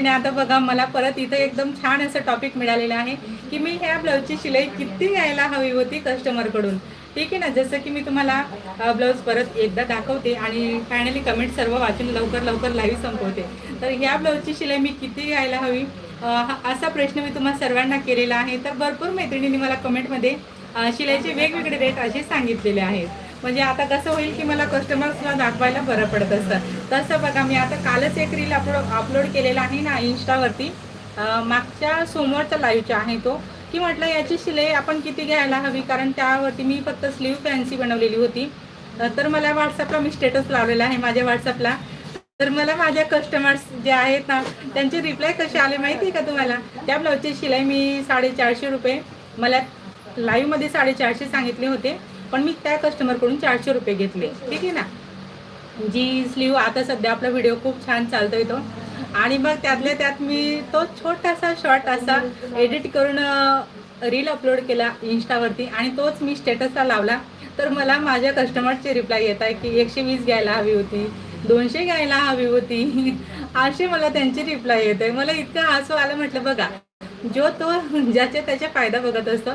आणि आता बघा मला परत इथं एकदम छान असं टॉपिक मिळालेलं आहे की मी ह्या ब्लाऊजची शिलाई किती घ्यायला हवी होती कस्टमरकडून. ठीक आहे ना, जसं की मी तुम्हाला ब्लाऊज परत एकदा दाखवते आणि फायनली कमेंट सर्व वाचून लवकर लवकर लाईव्ह संपवते. तर ह्या ब्लाऊजची शिलाई मी किती घ्यायला हवी असा प्रश्न मी तुम्हाला सर्वांना केलेला आहे. तर भरपूर मैत्रिणींनी मला कमेंटमध्ये शिलाईचे वेगवेगळे रेट असे सांगितलेले आहेत. म्हणजे आता कसं होईल की मला कस्टमर्सला दाखवायला बरं पडत असतं. तसं बघा मी आता कालच एक रील अपलोड केलेला आहे ना इंस्टावरती, मागच्या सोमवारचा लाईव्हचा आहे तो, की म्हटलं याची शिलाई आपण किती घ्यायला हवी, कारण त्यावरती मी फक्त स्लीव फॅन्सी बनवलेली होती. तर मला व्हॉट्सअपला मी स्टेटस लावलेला आहे माझ्या व्हॉट्सअपला. तर मला माझ्या कस्टमर्स जे आहेत ना त्यांचे रिप्लाय कसे आले माहिती आहे का तुम्हाला. त्या ब्लाऊजची शिलाई मी 450 रुपये, मला लाईव्हमध्ये 450 सांगितले होते, पण मी त्या कस्टमरकडून 400 रुपये घेतले. ठीक आहे ना. जी स्लीव आता सध्या आपला व्हिडिओ खूप छान चालतोय तो, आणि मग त्यातल्या त्यात मी तो छोटासा शॉर्ट असा एडिट करून रील अपलोड केला इंस्टावरती आणि तोच मी स्टेटसला लावला. तर मला माझ्या कस्टमरचे रिप्लाय येत आहे की 120 घ्यायला हवी होती, 200 घ्यायला हवी होती असे मला त्यांचे रिप्लाय येत आहे. मला इतकं हसू आलं. म्हटलं बघा, जो तो ज्याच्या त्याचा फायदा बघत असतो.